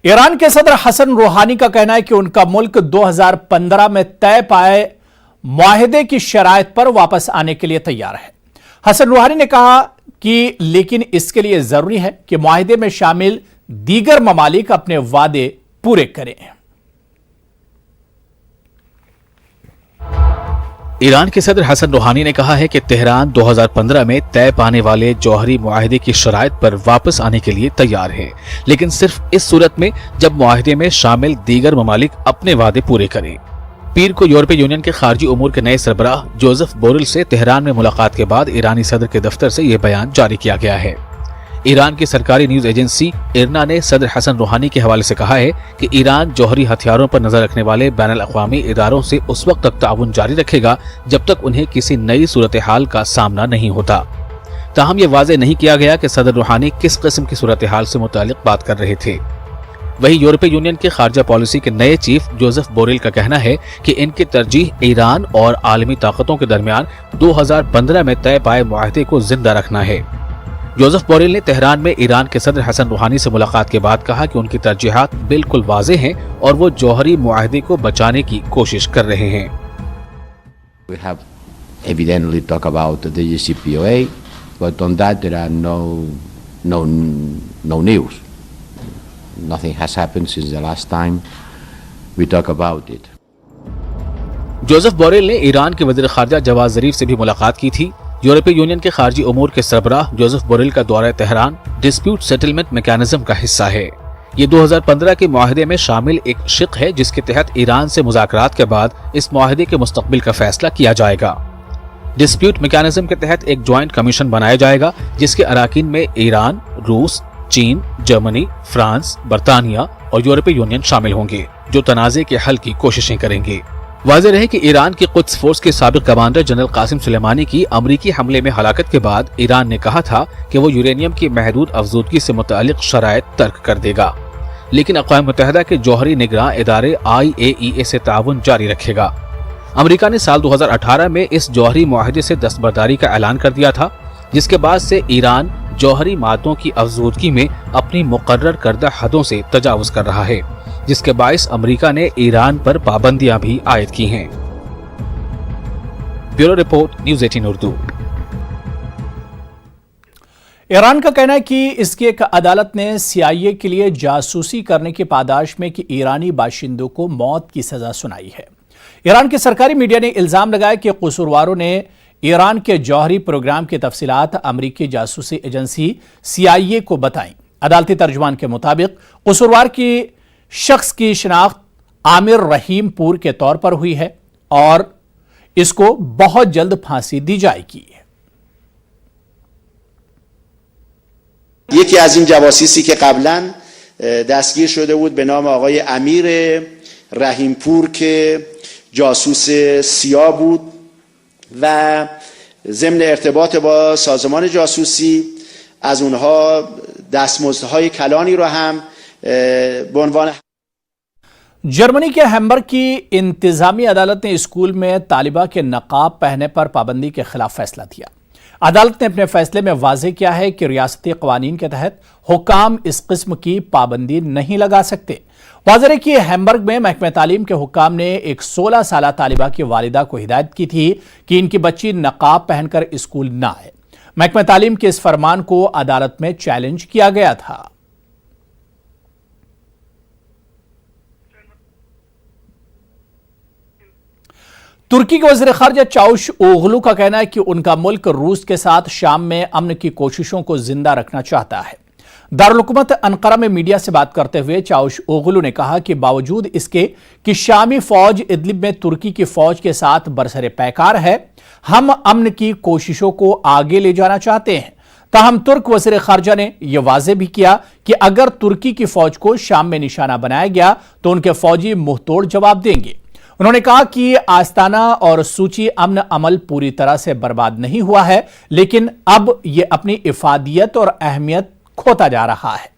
Iran के सदर हसन रूहानी का कहना है कि उनका मुल्क 2015 में तय पाए मुआहदे की शराइत पर वापस आने के लिए तैयार है। हसन रूहानी ने कहा कि लेकिन इसके लिए जरूरी है कि मुआहदे में शामिल दीगर ममालिक अपने वादे पूरे करें। ईरान के सदर हसन रूहानी ने कहा है कि तेहरान 2015 में तय पाने वाले जौहरी मुआहदे की शराइत पर वापस आने के लिए तैयार है, लेकिन सिर्फ इस सूरत में जब मुआहदे में शामिल दीगर ममालिक अपने वादे पूरे करें। पीर को यूरोपीय यूनियन के खारजी उमूर के नए सरबराह जोसेफ बोरेल से तेहरान में मुलाकात के बाद ईरानी सदर के दफ्तर से यह बयान जारी किया गया है। ईरान की सरकारी न्यूज एजेंसी इरना ने सदर हसन रूहानी के हवाले से कहा है कि ईरान जौहरी हथियारों पर नजर रखने वाले बैनुल अक़वामी इदारों से उस वक्त तक ताउन जारी रखेगा जब तक उन्हें किसी नई सूरत हाल का सामना नहीं होता। ताहम ये वाज़ेह नहीं किया गया कि सदर रूहानी किस किस्म की सूरत हाल से मुतालिक बात कर रहे थे। वहीं यूरोपीय यूनियन के खारजा पॉलिसी के नए चीफ जोसेफ बोरेल का कहना है कि इनकी तरजीह ईरान और आलमी ताकतों के दरमियान 2015 में तय पाए मुआहदे को जिंदा रखना है। जोसेफ बोरेल ने तेहरान में ईरान के सदर हसन रूहानी से मुलाकात के बाद कहा कि उनकी तरजीहात बिल्कुल वाज़ेह हैं और वो जौहरी मुआहदे को बचाने की कोशिश कर रहे हैं। We have evidently talked about the JCPOA, but on that there are no news. Nothing has happened since the last time we talked about it. Joseph Borrell ने ईरान के वज़ीर ख़ारजा जवाद ज़रीफ से भी मुलाकात की थी। यूरोपीय यूनियन के खारजी उमूर के सरबराह जोसेफ बोरेल का दौरा तेहरान डिस्प्यूट सेटलमेंट मैकेनिज्म का हिस्सा है। ये 2015 के मुआहदे में शामिल एक शिक है जिसके तहत ईरान से मुज़ाकरात के बाद इस मुआहदे के मुस्तक़बिल का फैसला किया जाएगा। डिस्प्यूट मैकेनिज्म के तहत एक ज्वाइंट कमीशन बनाया जाएगा जिसके अराकीन में ईरान, रूस, चीन, जर्मनी, फ्रांस, बरतानिया और यूरोपीय यूनियन शामिल होंगे जो तनाज़े के हल की कोशिशें करेंगे। वाज़ेह रहे कि ईरान की कुद्स फोर्स के साबिक कमांडर जनरल कासिम सुलेमानी की अमरीकी हमले में हलाकत के बाद ईरान ने कहा था कि वो यूरेनियम की महदूद अफजूदगी से मुतालिक शराइत तर्क कर देगा, लेकिन अक़वाम मुत्तहिदा के जौहरी निगरां इदारे IAEA से ताउन जारी रखेगा। अमरीका ने साल 2018 में इस जौहरी मुआहदे से दस्तबरदारी का ऐलान कर दिया था, जिसके बाद से ईरान जौहरी मादों की अफजूदगी में अपनी मुकर्रर करदा हदों से तजावुज कर रहा है, जिसके बाइस अमरीका ने ईरान पर पाबंदियां भी आयद की हैं। Bureau report, news 18 Urdu. Iran का कहना है कि इसकी एक अदालत ने CIA के लिए जासूसी करने की पादाश में कि ईरानी बाशिंदों को मौत की सजा सुनाई है। ईरान के सरकारी मीडिया ने इल्जाम लगाया कि कसूरवारों ने ईरान के जौहरी प्रोग्राम की तफसीलात अमरीकी जासूसी एजेंसी CIA को बताई। अदालती तर्जुमान के मुताबिक कसूरवार की शख्स की शिनाख्त आमिर रहीम पूर के तौर पर हुई है और इसको बहुत जल्द फांसी दी जाएगी। یکی از این جواسیسی که قبلا دستگیر شده بود به نام آقای امیر رحیم پور که جاسوس سیا بود و ضمن ارتباط با سازمان جاسوسی از اونها دستمزدهای کلانی رو هم به عنوان जर्मनी के हैम्बर्ग की इंतजामी अदालत ने स्कूल में तालिबा के नकाब पहनने पर पाबंदी के खिलाफ फैसला दिया। अदालत ने अपने फैसले में वाज़ेह किया है कि रियासती कवानीन के तहत हुकाम इस किस्म की पाबंदी नहीं लगा सकते। वाज़ेह है कि हैम्बर्ग में महकमे तालीम के हुकाम ने एक 16 साला तालिबा की वालिदा को हिदायत की थी कि इनकी बच्ची नकाब पहनकर स्कूल न आए। महकमे तालीम के इस फरमान को अदालत में चैलेंज किया गया था। तुर्की के वज़ीर ख़ारजा चाउश ओगलू का कहना है कि उनका मुल्क रूस के साथ शाम में अमन की कोशिशों को जिंदा रखना चाहता है। दारुल हुकूमत अन्कारा में मीडिया से बात करते हुए चाउश ओगलू ने कहा कि बावजूद इसके कि शामी फौज इदलिब में तुर्की की फौज के साथ बरसरे पैकार है, हम अमन की कोशिशों को आगे ले जाना चाहते हैं। ताहम तुर्क वज़ीर ख़ारजा ने यह वाज़ेह भी किया कि अगर तुर्की की फौज को शाम में निशाना बनाया गया तो उनके फौजी मुंहतोड़ जवाब देंगे। उन्होंने कहा कि आस्ताना और सूची अमन अमल पूरी तरह से बर्बाद नहीं हुआ है, लेकिन अब यह अपनी इफादियत और अहमियत खोता जा रहा है।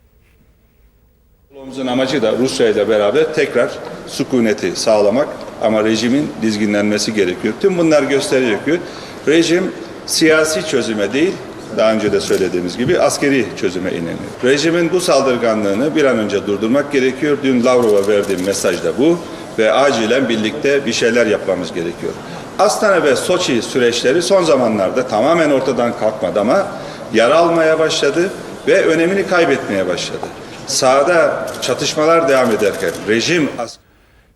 Olumuzun amacı da Rusya ile beraber tekrar sükuneti sağlamak ama rejimin dizginlenmesi gerekiyor. Tüm bunlar gösteriyor ki rejim siyasi çözüme değil Daha önce de söylediğimiz gibi askeri çözüme inanıyor. Rejimin bu saldırganlığını bir an önce durdurmak gerekiyor. Dün Lavrov'a verdiğim mesaj da bu ve acilen birlikte bir şeyler yapmamız gerekiyor. Astana ve Soçi süreçleri son zamanlarda tamamen ortadan kalkmadı ama yara almaya başladı ve önemini kaybetmeye başladı. Sahada çatışmalar devam ederken rejim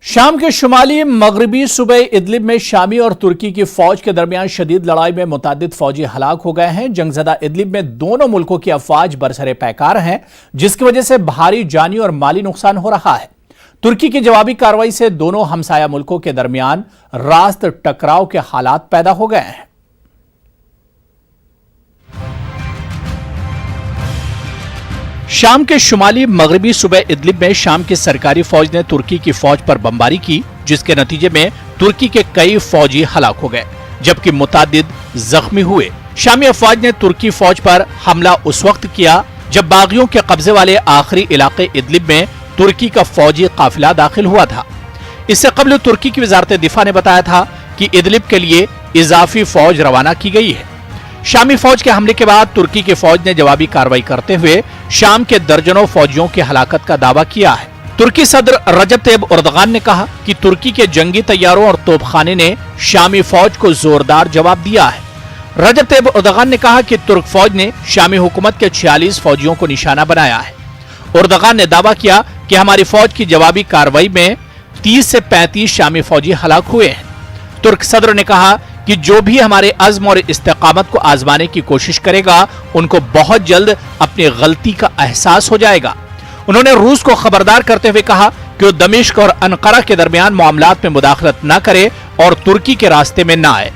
शाम के शुमाली मगरबी सूबे Idlib में शामी और तुर्की की फौज के दरमियान शदीद लड़ाई में मुतअद्दिद फौजी हलाक हो गए हैं। जंगजदा इदलिब में दोनों मुल्कों की अफवाज बरसरे पैकार हैं, जिसकी वजह से भारी जानी और माली नुकसान हो रहा है। तुर्की की जवाबी कार्रवाई से दोनों हमसाया मुल्कों के दरमियान रास्त टकराव के हालात पैदा हो गए हैं। शाम के शुमाली मगरबी सूबे इदलिब में शाम की सरकारी फौज ने तुर्की की फौज पर बमबारी की, जिसके नतीजे में तुर्की के कई फौजी हलाक हो गए जबकि मुतअद्दिद जख्मी हुए। शामी अफवाज ने तुर्की फौज पर हमला उस वक्त किया जब बागियों के कब्जे वाले आखिरी इलाके इदलिब में तुर्की का फौजी काफिला दाखिल हुआ था। इससे कबल तुर्की की वजारत दिफा ने बताया था कि इदलिब के लिए इजाफी फौज रवाना की गई है। शामी फौज के हमले के बाद तुर्की की फौज ने जवाबी कार्रवाई करते हुए शाम के दर्जनों फौजियों की हलाकत का दावा किया है। तुर्की सदर रजब तैयब एर्दोगान ने कहा कि तुर्की के जंगी तैयारों और तोपखाने ने शामी फौज को जोरदार जवाब दिया है। रजब तैयब एर्दोगान ने कहा कि तुर्क फौज ने शामी हुकूमत के 46 फौजियों को निशाना बनाया है। एर्दोगान ने दावा किया कि हमारी फौज की जवाबी कार्रवाई में 30 से 35 शामी फौजी हलाक हुए हैं। तुर्क सदर ने कहा कि जो भी हमारे अज़्म और इस्तेकामत को आजमाने की कोशिश करेगा उनको बहुत जल्द अपनी गलती का एहसास हो जाएगा। उन्होंने रूस को खबरदार करते हुए कहा कि वो दमिश्क और अनकरा के दरमियान मामलात में मुदाखलत न करे और तुर्की के रास्ते में न आए।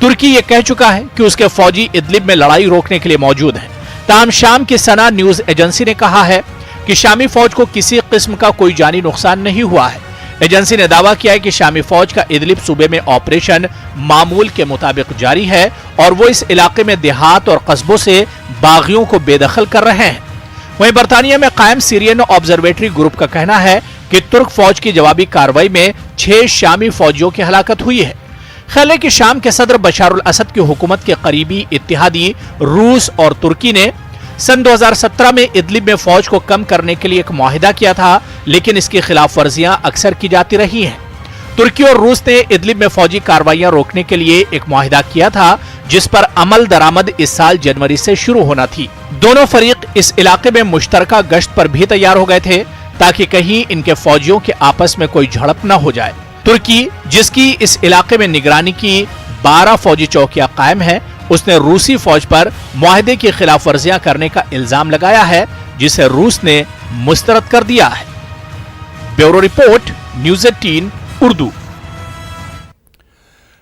तुर्की ये कह चुका है कि उसके फौजी इदलिब में लड़ाई रोकने के लिए मौजूद हैं। ताहम शाम की सना न्यूज एजेंसी ने कहा है कि शामी फौज को किसी किस्म का कोई जानी नुकसान नहीं हुआ है। एजेंसी ने दावा किया है कि शामी फौज का इदलिब सूबे में ऑपरेशन मामूल के मुताबिक जारी है और वो इस इलाके में देहात और कस्बों से बागियों को बेदखल कर रहे हैं। वहीं बरतानिया में कायम सीरियन ऑब्जर्वेटरी ग्रुप का कहना है कि तुर्क फौज की जवाबी कार्रवाई में 6 शामी फौजियों की हलाकत हुई है। ख्याल है कि शाम के सदर बशारुल असद की हुकूमत के करीबी इत्तेहादी रूस और तुर्की ने सन 2017 में इदलिब में फौज को कम करने के लिए एक मुआहिदा किया था, लेकिन इसकी खिलाफ वर्जियां अक्सर की जाती रही हैं। तुर्की और रूस ने इदलिब में फौजी कार्रवाइयां रोकने के लिए एक मुआहिदा किया था, जिस पर अमल दरामद इस साल जनवरी से शुरू होना थी। दोनों फरीक इस इलाके में मुश्तरका गश्त पर भी तैयार हो गए थे ताकि कहीं इनके फौजियों के आपस में कोई झड़प न हो जाए। तुर्की, जिसकी इस इलाके में निगरानी की 12 फौजी चौकियां कायम है, उसने रूसी फौज पर मुआहदे की खिलाफ वर्जियां करने का इल्जाम लगाया है, जिसे रूस ने मुस्तरद कर दिया है। Bureau report, news 18 Urdu.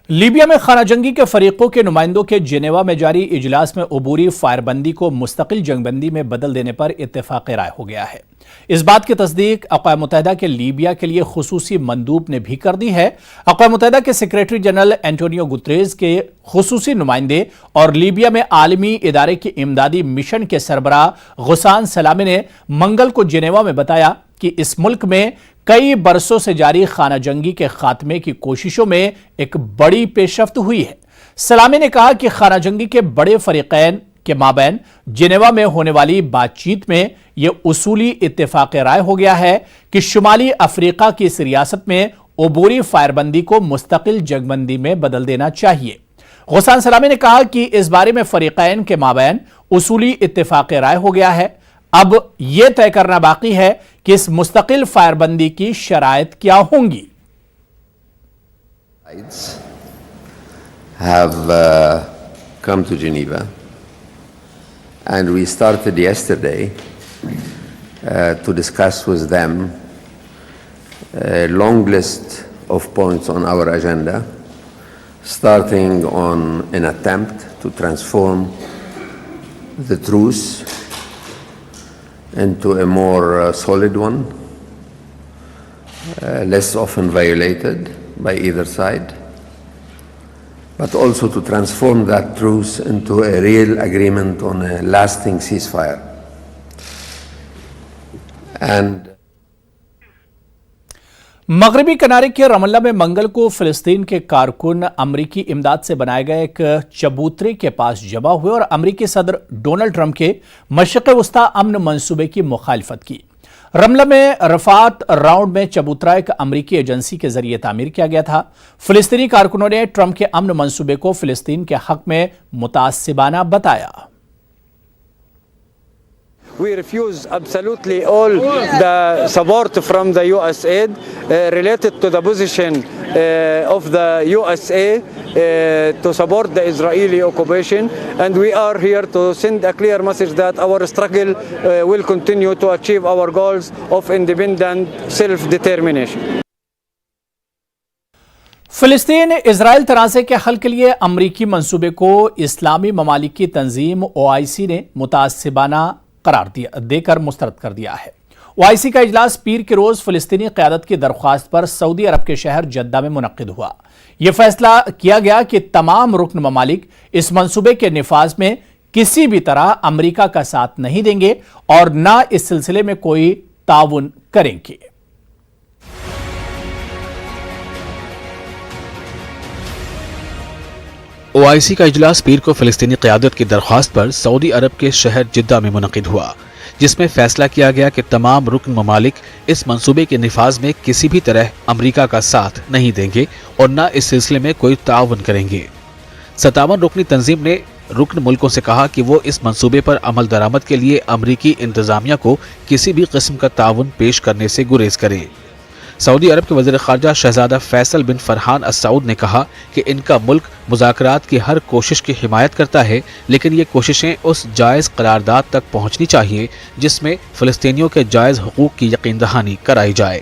Libya में खाना जंगी के फरीकों के नुमाइंदों के जेनेवा में जारी इजलास में अबूरी फायरबंदी को मुस्तकिल जंगबंदी में बदल देने पर इत्तेफाक राय हो गया है। इस बात की तस्दीक अक़वाम मुत्तहिदा के लीबिया के लिए खुसूसी मंदूब ने भी कर दी है। अक़वाम मुत्तहिदा के सेक्रेटरी जनरल एंटोनियो गुतरेज़ के खुसूसी नुमाइंदे और लीबिया में आलमी इदारे के इमदादी मिशन के सरबराह गुसान सलामी ने मंगल को जेनेवा में बताया कि इस मुल्क में कई बरसों से जारी खाना जंगी के खात्मे की कोशिशों में एक बड़ी पेशरफ्त हुई है। सलामी ने कहा कि खाना जंगी के बड़े फरीकैन के माबैन जेनेवा में होने वाली बातचीत में यह उसूली इत्तेफाक राय हो गया है कि शुमाली अफ्रीका की इस रियासत में अबूरी फायरबंदी को मुस्तकिल जंगबंदी में बदल देना चाहिए। गुसान सलामी ने कहा कि इस बारे में फरीकैन के माबैन उसूली इत्तेफाक राय हो गया है। अब यह तय करना बाकी है कि इस मुस्तकिल फायरबंदी की शराइत क्या होंगी। Have come to Geneva, and we started yesterday to discuss with them a long list of points on our agenda, starting on an attempt to transform the truce into a more solid one, less often violated by either side, but also to transform that truce into a real agreement on a lasting ceasefire. And मगरबी किनारे के Ramallah में मंगल को फिलिस्तीन के कारकुन अमरीकी इमदाद से बनाए गए एक चबूतरे के पास जमा हुए और अमरीकी सदर डोनाल्ड ट्रंप के मशरिक़ वस्ता अमन मंसूबे की मुखालफत की। रमला में रफात राउंड में चबूतरा एक अमरीकी एजेंसी के जरिए तामीर किया गया था। फिलिस्तीनी कारकुनों ने ट्रंप के अमन मंसूबे को फिलिस्तीन के हक में मुतासिबाना बताया। We refuse absolutely all the support from the USAID related to the position of the USA to support the Israeli occupation, and we are here to send a clear message that our struggle will continue to achieve our goals of independent self-determination. फिलिस्तीन Israel तनाज़े के हल के लिए अमरीकी मंसूबे को इस्लामी ममालिक की तंजीम OIC ने मुतासिबाना करार देकर मुस्तरद कर दिया है। OIC का इजलास पीर के रोज फिलिस्तीनी क़यादत की दरख्वास्त पर सऊदी अरब के शहर जद्दा में मुनक्किद हुआ। यह फैसला किया गया कि तमाम रुकन ममालिक इस मंसूबे के निफाज में किसी भी तरह अमरीका का साथ नहीं देंगे और न इस सिलसिले में कोई ताउन करेंगे। OIC का इजलास पीर को फिलिस्तीनी क़यादत की दरख्वास्त पर सऊदी अरब के शहर जिद्दा में मुनक़िद हुआ, जिसमें फैसला किया गया कि तमाम रुकन ममालिक इस मंसूबे के निफाज में किसी भी तरह अमरीका का साथ नहीं देंगे और न इस सिलसिले में कोई ताउन करेंगे। 57 रुकनी तंजीम ने रुकन मुल्कों से कहा कि वो इस मंसूबे पर अमल दरामद के लिए अमरीकी इंतजामिया को किसी भी किस्म का ताउन पेश करने से गुरेज करें। सऊदी अरब के वज़ीर ख़ारजा शहज़ादा फैसल बिन फरहान अस सऊद ने कहा कि इनका मुल्क मुज़ाकरात की हर कोशिश की हिमायत करता है, लेकिन ये कोशिशें उस जायज़ करारदाद तक पहुँचनी चाहिए जिसमें फ़लस्तीनियों के जायज़ हुकूक की यकीन दहानी कराई जाए।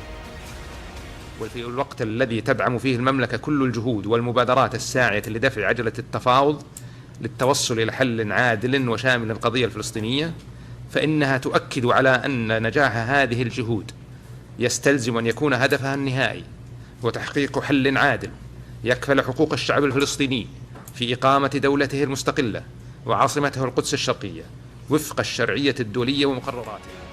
وفي الوقت الذي تدعم فيه المملكة كل الجهود والمبادرات الساعية لدفع عجلة التفاوض للتوصل إلى حل عادل وشامل للقضية الفلسطينية، فإنها تؤكد على أن نجاح هذه الجهود يستلزم أن يكون هدفها النهائي هو تحقيق حل عادل يكفل حقوق الشعب الفلسطيني في إقامة دولته المستقلة وعاصمته القدس الشرقية وفق الشرعية الدولية ومقرراتها۔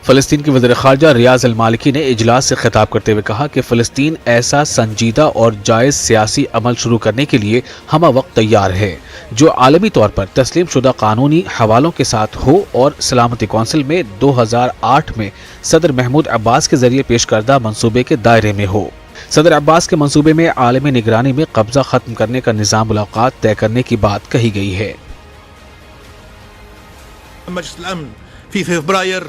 फ़लस्तीन के वज़ीर ख़ारजा रियाज़ अल मालिकी ने इजलास से खिताब करते हुए कहा कि फ़लस्तीन ऐसा संजीदा और जायज़ सियासी अमल शुरू करने के लिए हमा वक्त तैयार है जो आलमी तौर पर तस्लीम शुदा कानूनी हवालों के साथ हो और सलामती कौंसिल में 2008 में सदर महमूद अब्बास के जरिए पेश करदा मंसूबे के दायरे में हो। सदर अब्बास के मंसूबे में आलमी निगरानी में कब्जा खत्म करने का निज़ाम मुलाकात तय करने की बात कही गई है। مجلس الأمن في فبراير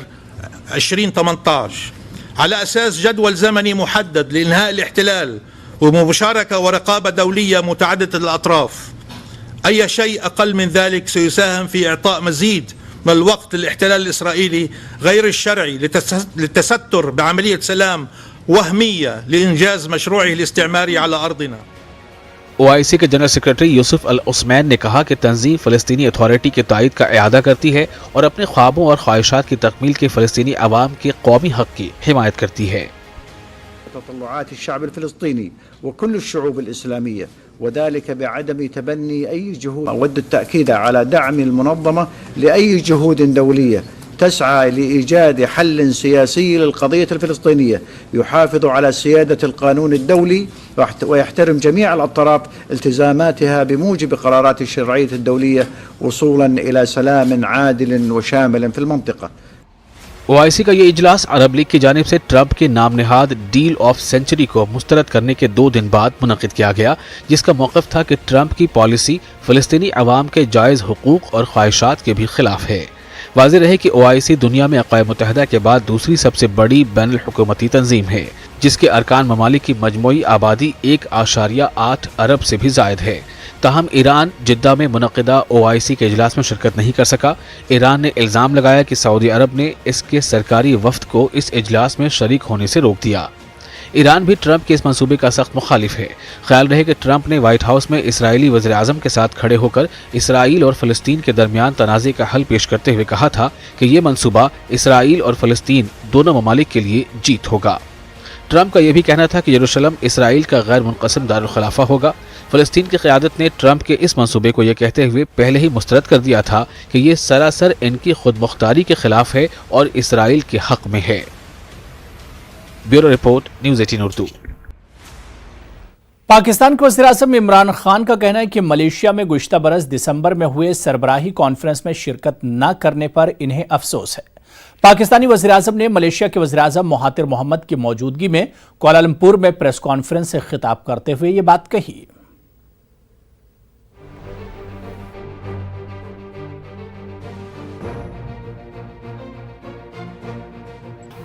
2018 على أساس جدول زمني محدد لإنهاء الاحتلال ومشاركة ورقابة دولية متعددة الأطراف. أي شيء أقل من ذلك سيساهم في إعطاء مزيد من الوقت للاحتلال الإسرائيلي غير الشرعي للتستر بعملية سلام وهمية لإنجاز مشروعه الاستعماري على أرضنا. OIC के जनरल सेक्रेटरी यूसुफ अल उस्मैन ने कहा कि तंजीम फ़लस्तीनी अथॉरिटी के तायद का इआदा करती है और अपने ख्वाबों और ख्वाहिशात की तकमील के फ़लस्तीनी अवाम के कौमी हक़ की हिमायत करती है। تطلعات الشعب الفلسطيني وكل الشعوب الإسلامية وذلك بعدم تبني أي جهود. أود التأكيد على دعم المنظمة لأي جهود دولية تسعى لإيجاد حل سياسي للقضية الفلسطينية يحافظ على سيادة القانون الدولي ويحترم جميع الأطراف التزاماتها بموجب قرارات الشرعية الدولية وصولا إلى سلام عادل وشامل في المنطقة. OIC का ये इजलास अरब लीग की जानिब से ट्रंप के नाम नेहाद डील ऑफ सेंचुरी को मुस्तरद करने के 2 दिन बाद मुनक़िद किया गया, जिसका मौक़िफ़ था कि ट्रंप की पॉलिसी फ़लस्तीनी अवाम के जायज़ हुकूक और ख्वाहिशात के भी खिलाफ है। वाज़ेह रहे कि OIC दुनिया में अक़वाम मुत्तहिदा के बाद दूसरी सबसे बड़ी बैनुल हुकूमती तंजीम है, जिसके अरकान ममालिक की मजमूई आबादी 1.8 अरब से भी ज़ायद है। ताहम ईरान जिद्दा में मुनक़िदा OIC के इजलास में शिरकत नहीं कर सका। ईरान ने इल्ज़ाम लगाया कि सऊदी अरब ने इसके सरकारी वफ़द को इस इजलास में शरीक होने से रोक दिया। ईरान भी ट्रंप के इस मंसूबे का सख्त मुखालिफ है। ख्याल रहे कि ट्रंप ने व्हाइट हाउस में इसराइली वज़ीर आज़म के साथ खड़े होकर इसराइल और फ़लस्तीन के दरमियान तनाज़े का हल पेश करते हुए कहा था कि यह मंसूबा इसराइल और फ़लस्तीन दोनों ममालिक के लिए जीत होगा। ट्रंप का यह भी कहना था कि यरूशलेम इसराइल का गैर मुनक़सिम दारुल खिलाफा होगा। फ़लस्तीन की क़यादत ने ट्रंप के इस मंसूबे को यह कहते हुए पहले ही मुस्तरद कर दिया था कि यह सरासर इनकी खुद मुख्तारी के खिलाफ है और इसराइल के हक़ में है। Bureau report, news 18 Urdu. Pakistan के वज़ीर-ए-आज़म इमरान खान का कहना है कि मलेशिया में गुज़िश्ता बरस दिसंबर में हुए सरबराही कॉन्फ्रेंस में शिरकत न करने पर इन्हें अफसोस है। पाकिस्तानी वज़ीर-ए-आज़म ने मलेशिया के वज़ीर-ए-आज़म महातिर मोहम्मद की मौजूदगी में कुआलालंपुर में प्रेस कॉन्फ्रेंस से खिताब करते हुए ये बात कही।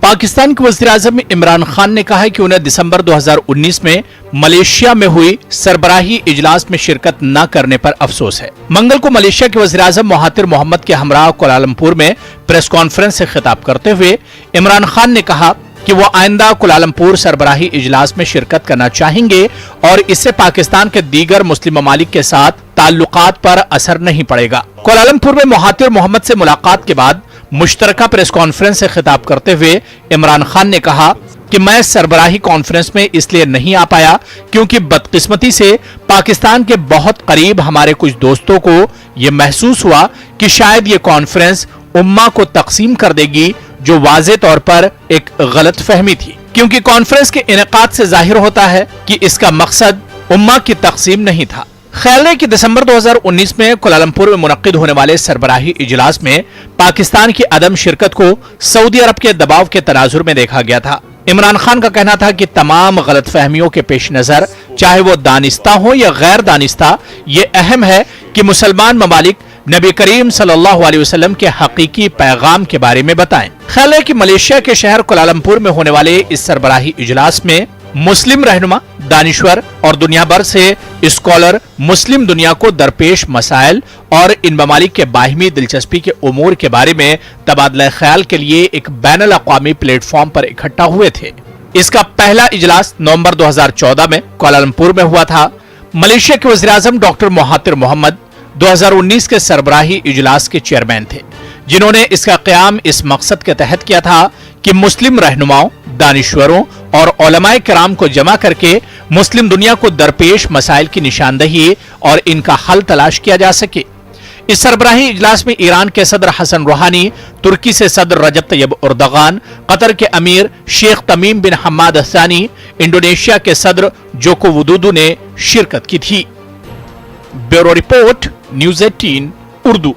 पाकिस्तान के वज़ीर-ए-आज़म इमरान खान ने कहा है कि उन्हें दिसंबर 2019 में मलेशिया में हुई सरबराही इजलास में शिरकत न करने पर अफसोस है। मंगल को मलेशिया के वज़ीर-ए-आज़म महातिर मोहम्मद के हमरा कुआलालंपुर में प्रेस कॉन्फ्रेंस से खिताब करते हुए इमरान खान ने कहा कि वो आइंदा कुआलालंपुर सरबराही इजलास में शिरकत करना चाहेंगे और इससे पाकिस्तान के दीगर मुस्लिम ममालिक के साथ ताल्लुकात पर असर नहीं पड़ेगा। कुआलालंपुर में महातिर मोहम्मद से मुलाकात के बाद मुश्तरका प्रेस कॉन्फ्रेंस से खिताब करते हुए इमरान खान ने कहा कि मैं सरबराही कॉन्फ्रेंस में इसलिए नहीं आ पाया क्योंकि बदकिस्मती से पाकिस्तान के बहुत करीब हमारे कुछ दोस्तों को यह महसूस हुआ कि शायद ये कॉन्फ्रेंस उम्मा को तकसीम कर देगी, जो वाज़े तौर पर एक गलत फहमी थी, क्योंकि कॉन्फ्रेंस के इनेकाद से जाहिर होता है कि इसका मकसद उम्मा की तकसीम नहीं था। ख्याल है कि दिसंबर 2019 में कुआलालंपुर में मुनक्किद होने वाले सरबराही इजलास में पाकिस्तान की अदम शिरकत को सऊदी अरब के दबाव के तनाजुर में देखा गया था। इमरान खान का कहना था कि तमाम गलत फहमियों के पेश नजर, चाहे वो दानिस्ता हो या गैर दानिस्ता, ये अहम है कि मुसलमान ममालिक नबी करीम सल्लल्लाहु अलैहि वसल्लम के हकीकी पैगाम के बारे में बताएं। ख्याल है कि मलेशिया के शहर कुआलालंपुर में होने वाले इस सरबराही इजलास में मुस्लिम रहनुमा, दानिश्वर और दुनिया भर से स्कॉलर मुस्लिम दुनिया को दरपेश मसाइल और इन ममालिक के बाहिमी दिलचस्पी के उमूर के बारे में तबादला ख्याल के लिए एक बैनुल अक़वामी प्लेटफॉर्म पर इकट्ठा हुए थे। इसका पहला इजलास नवंबर 2014 में कुआलालंपुर में हुआ था। मलेशिया के वज़ीर-ए-आज़म डॉक्टर महातिर मोहम्मद 2019 के सरबराही इजलास के चेयरमैन थे, जिन्होंने इसका क़याम इस मकसद के तहत किया था कि मुस्लिम रहनुमाओं, दानिश्वरों और उलमाए किराम को जमा करके मुस्लिम दुनिया को दरपेश मसाइल की निशानदही और इनका हल तलाश किया जा सके। इस सरबराही इजलास में ईरान के सदर हसन रूहानी, तुर्की से सदर रजब तैयब एर्दोगान, कतर के अमीर शेख तमीम बिन हम्माद अल-थानी, इंडोनेशिया के सदर जोको विदोदो ने शिरकत की थी। Bureau report, news 18 Urdu.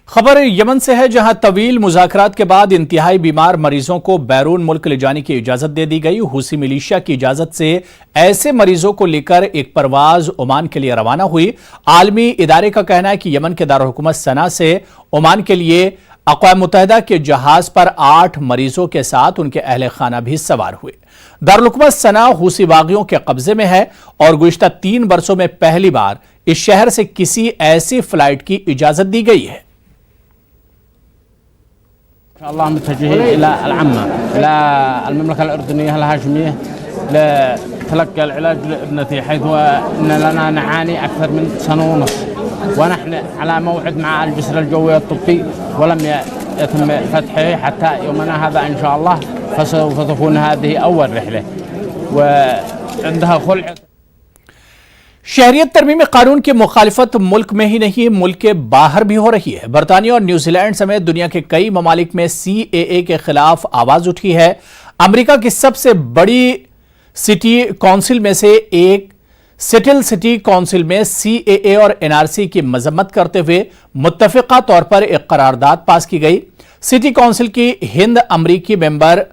खबर यमन से है, जहां तवील मुज़ाकरात के बाद इंतहाई बीमार मरीजों को बैरून मुल्क ले जाने की इजाजत दे दी गई। हुसी मिलिशिया की इजाजत से ऐसे मरीजों को लेकर एक परवाज ओमान के लिए रवाना हुई। आलमी इदारे का कहना है कि यमन के दारुल-हुकूमत सना से ओमान के लिए अक़वाम मुत्तहिदा के जहाज पर 8 मरीजों के साथ उनके अहले खाना भी सवार हुए। दारुल-हुकूमत सना हुसी बागियों के कब्जे में है और गुज़िश्ता 3 बरसों में पहली बार इस शहर से किसी ऐसी फ्लाइट की इजाजत दी गई है। الله متجهين إلى العمة، إلى المملكة الأردنية الهاشمية لتلقي العلاج لابنتي، حيث أننا نعاني أكثر من سنة ونصف، ونحن على موعد مع الجسر الجوي الطبي ولم يتم فتحه حتى يومنا هذا إن شاء الله، فسوف تكون هذه أول رحلة وعندها خلع। शहरियत तरमीमी कानून की मुखालिफत मुल्क में ही नहीं, मुल्क के बाहर भी हो रही है। बरतानिया और न्यूजीलैंड समेत दुनिया के कई ममालिक में CAA के खिलाफ आवाज उठी है। अमेरिका की सबसे बड़ी सिटी काउंसिल में से एक सेटल सिटी काउंसिल में CAA और NRC की मजम्मत करते हुए मुत्तफिका तौर पर एक करारदाद पास की गई। सिटी काउंसिल की हिंद अमरीकी मेंबर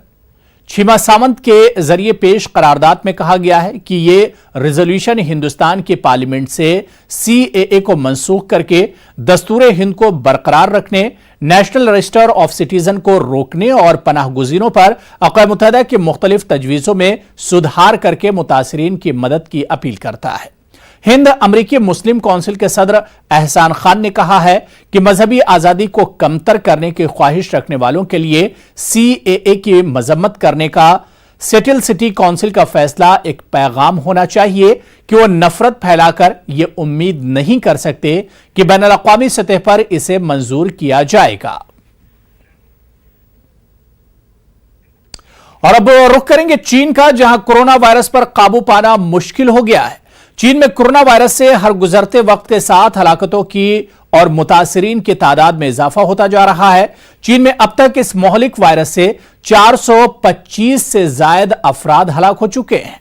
छिमा सावंत के जरिए पेश करारदाद में कहा गया है कि ये रेजोल्यूशन हिंदुस्तान की पार्लियामेंट से CAA को मंसूख करके दस्तूर हिंद को बरकरार रखने, नेशनल रजिस्टर ऑफ सिटीजन को रोकने और पनाह गुज़ीरों पर अक़वाम मुत्तहिदा की मुख्तलिफ तजवीज़ों में सुधार करके मुतासरीन की मदद की अपील करता है। हिंद अमरीकी मुस्लिम काउंसिल के सदर एहसान खान ने कहा है कि मजहबी आज़ादी को कमतर करने की ख्वाहिश रखने वालों के लिए CAA की मजम्मत करने का सेटल सिटी काउंसिल का फैसला एक पैगाम होना चाहिए कि वो नफरत फैलाकर ये उम्मीद नहीं कर सकते कि बैनुल अक़वामी सतह पर इसे मंजूर किया जाएगा। और अब रुख करेंगे चीन का, जहां कोरोना वायरस पर काबू पाना मुश्किल हो गया है। चीन में कोरोना वायरस से हर गुजरते वक्त के साथ हलाकतों की और मुतासरीन की तादाद में इजाफा होता जा रहा है। चीन में अब तक इस मोहलिक वायरस से 425 से ज्यादा अफराद हलाक हो चुके हैं।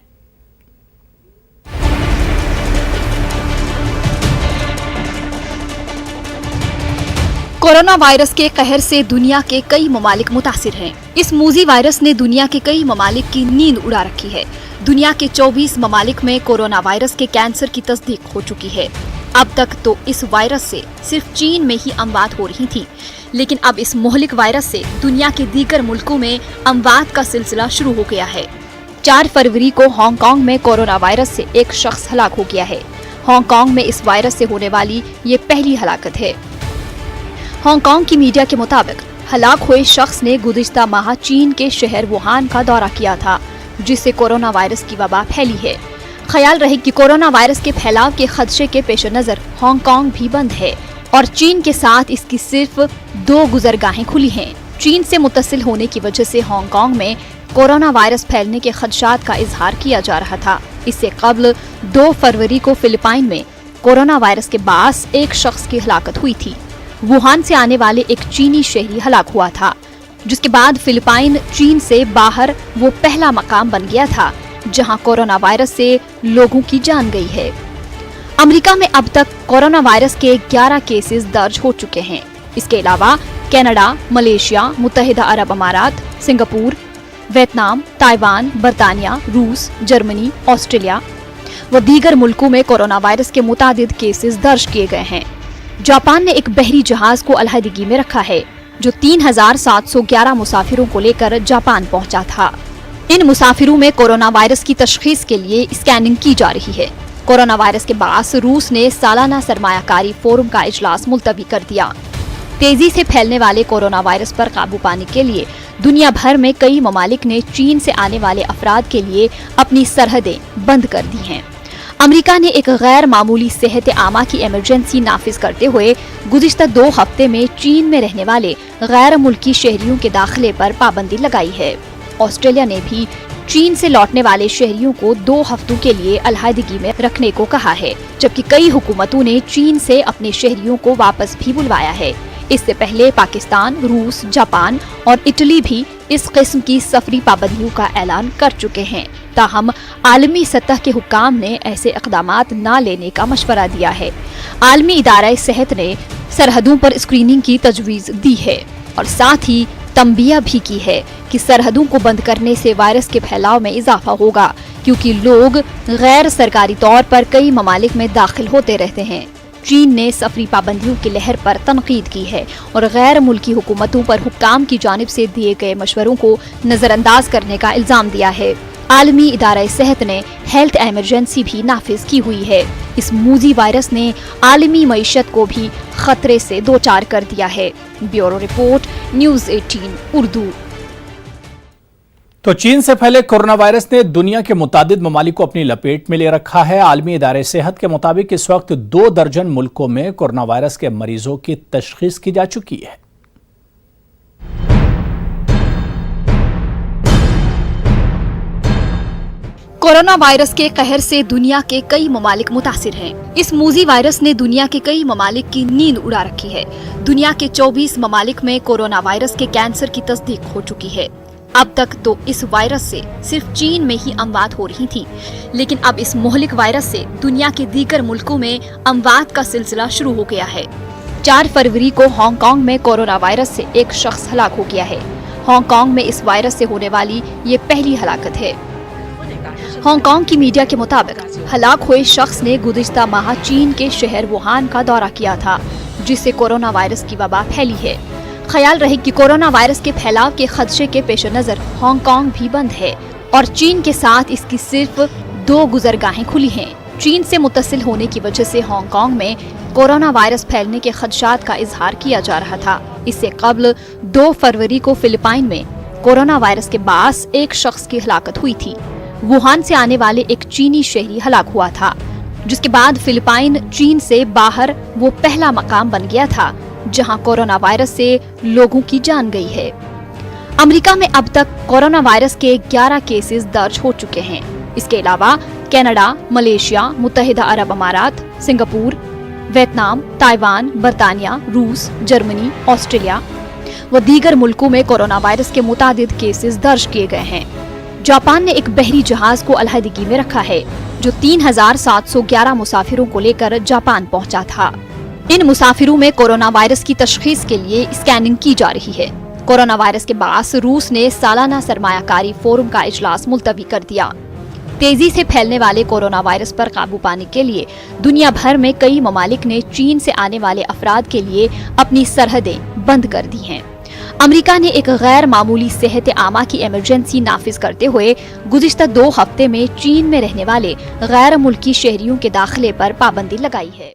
कोरोना वायरस के कहर से दुनिया के कई ममालिक मुतासिर हैं। इस मूजी वायरस ने दुनिया के कई ममालिक की नींद उड़ा रखी है। दुनिया के 24 ममालिक में कोरोना वायरस के कैंसर की तस्दीक हो चुकी है। अब तक तो इस वायरस से सिर्फ चीन में ही अमवात हो रही थी, लेकिन अब इस मोहलिक वायरस से दुनिया के दीगर मुल्कों में अमवात का सिलसिला शुरू हो गया है। 4 फरवरी को हांगकांग में कोरोना वायरस से एक शख्स हलाक हो गया है। हांगकांग में इस वायरस से होने वाली ये पहली हलाकत है। हांगकांग की मीडिया के मुताबिक हलाक हुए शख्स ने गुज़िश्ता माह चीन के शहर वुहान का दौरा किया था, जिससे कोरोना वायरस की वबा फैली है। ख्याल रहे कि कोरोना वायरस के फैलाव के खदशे के पेश नज़र हांगकांग भी बंद है और चीन के साथ इसकी सिर्फ 2 गुजरगाहें खुली हैं। चीन से मुत्तसिल होने की वजह से हांगकांग में कोरोना वायरस फैलने के खदशात का इजहार किया जा रहा था। इससे कबल 2 फरवरी को फिलिपाइन में कोरोना वायरस के बास एक शख्स की हलाकत हुई थी। वुहान से आने वाले एक चीनी शहरी हलाक हुआ था, जिसके बाद फिलिपाइन चीन से बाहर वो पहला मकाम बन गया था जहां कोरोना वायरस से लोगों की जान गई है। अमेरिका में अब तक कोरोना वायरस के 11 केसेस दर्ज हो चुके हैं। इसके अलावा कनाडा, मलेशिया, मुत्तहिदा अरब अमारात, सिंगापुर, वियतनाम, ताइवान, बरतानिया, रूस, जर्मनी, ऑस्ट्रेलिया व दीगर मुल्कों में कोरोना वायरस के मुतादिद केसेस दर्ज किए गए हैं। जापान ने एक बहरी जहाज को अलहदगी में रखा है जो 3711 मुसाफिरों को लेकर जापान पहुंचा था। इन मुसाफिरों में कोरोना वायरस की तशखीस के लिए स्कैनिंग की जा रही है। कोरोना वायरस के बास रूस ने सालाना सरमायाकारी फोरम का इजलास मुलतवी कर दिया। तेजी से फैलने वाले कोरोना वायरस पर काबू पाने के लिए दुनिया भर में कई ममालिक ने चीन से आने वाले अफराद के लिए अपनी सरहदें बंद कर दी हैं। अमेरिका ने एक गैर मामूली सेहत आमा की इमरजेंसी नाफिज करते हुए गुज़िश्ता 2 हफ्ते में चीन में रहने वाले गैर मुल्की शहरियों के दाखिले पर पाबंदी लगाई है। ऑस्ट्रेलिया ने भी चीन से लौटने वाले शहरियों को 2 हफ्तों के लिए अलहदगी में रखने को कहा है, जबकि कई हुकूमतों ने चीन से अपने शहरियों को वापस भी बुलवाया है। इससे पहले पाकिस्तान, रूस, जापान और इटली भी इस किस्म की सफरी पाबंदियों का ऐलान कर चुके हैं। ताहम आलमी सतह के हुक्काम ने ऐसे इक़दामात न लेने का मशवरा दिया है। आलमी इदारा सेहत ने सरहदों पर स्क्रीनिंग की तजवीज़ दी है और साथ ही तंबिया भी की है कि सरहदों को बंद करने से वायरस के फैलाव में इजाफा होगा, क्योंकि लोग गैर सरकारी तौर पर कई ममालिक में दाखिल होते रहते हैं। चीन ने सफरी पाबंदियों की लहर पर तनकीद की है और गैर मुल्की हुकूमतों पर हुक्काम की जानिब से दिए गए मशवरों को नजरअंदाज करने का इल्जाम दिया है। आलमी इदारा सेहत ने हेल्थ इमरजेंसी भी नाफिज की हुई है। इस मूजी वायरस ने आलमी मईशत को भी खतरे से दोचार कर दिया है। Bureau report, news 18 Urdu. तो चीन से फैले कोरोना वायरस ने दुनिया के मुतादिद ममालिक को अपनी लपेट में ले रखा है। आलमी इदारे सेहत के मुताबिक इस वक्त 2 दर्जन मुल्कों में कोरोना वायरस के मरीजों की तशखीस की जा चुकी है। कोरोना वायरस के कहर से दुनिया के कई ममालिक मुतासिर हैं। इस मूजी वायरस ने दुनिया के कई ममालिक की नींद उड़ा रखी है। दुनिया के 24 ममालिक में कोरोना वायरस के कैंसर की तस्दीक हो चुकी है। अब तक तो इस वायरस से सिर्फ चीन में ही अमवात हो रही थी, लेकिन अब इस मोहलिक वायरस से दुनिया के दीगर मुल्कों में अमवात का सिलसिला शुरू हो गया है। 4 फरवरी को हांगकांग में कोरोना वायरस से एक शख्स हलाक हो गया है। हांगकांग में इस वायरस से होने वाली ये पहली हलाकत है। हांगकांग की मीडिया के मुताबिक हलाक हुए शख्स ने गुज़िश्ता माह चीन के शहर वुहान का दौरा किया था, जिससे कोरोना वायरस की वबा फैली है। ख्याल रहे कि कोरोना वायरस के फैलाव के खदशे के पेश नज़र हांगकांग भी बंद है और चीन के साथ इसकी सिर्फ 2 गुजरगाहें खुली हैं। चीन से मुत्तसिल होने की वजह से हांगकांग में कोरोना वायरस फैलने के खदशात का इजहार किया जा रहा था। इससे कबल 2 फरवरी को फिलिपाइन में कोरोना वायरस के बास एक शख्स की हलाकत हुई थी। वुहान से आने वाले एक चीनी शहरी हलाक हुआ था, जिसके बाद फिलिपाइन चीन से बाहर वो पहला मकाम बन गया था जहां कोरोना वायरस से लोगों की जान गई है। अमेरिका में अब तक कोरोना वायरस के 11 केसेस दर्ज हो चुके हैं। اس کے علاوہ کینیڈا، ملیشیا، متحدہ عرب امارات، سنگاپور، ویتنام، تائیوان، برطانیہ، روس، جرمنی، آسٹریلیا و دیگر ملکوں میں کورونا وائرس کے متعدد کیسز درج کیے گئے ہیں۔ جاپان نے ایک بحری جہاز کو علیحدگی میں رکھا ہے جو 3711 مسافروں کو لے کر جاپان پہنچا تھا۔ ان مسافروں میں کورونا وائرس کی تشخیص کے لیے اسکیننگ کی جا رہی ہے۔ کورونا وائرس کے باعث روس نے سالانہ سرمایہ کاری فورم کا اجلاس ملتوی کر دیا۔ تیزی سے پھیلنے والے کورونا وائرس پر قابو پانے کے لیے دنیا بھر میں کئی ممالک نے چین سے آنے والے افراد کے لیے اپنی سرحدیں بند کر دی ہیں۔ امریکہ نے ایک غیر معمولی صحت عامہ کی ایمرجنسی نافذ کرتے ہوئے گزشتہ 2 ہفتے میں چین میں رہنے والے غیر ملکی شہریوں کے داخلے پر پابندی لگائی ہے۔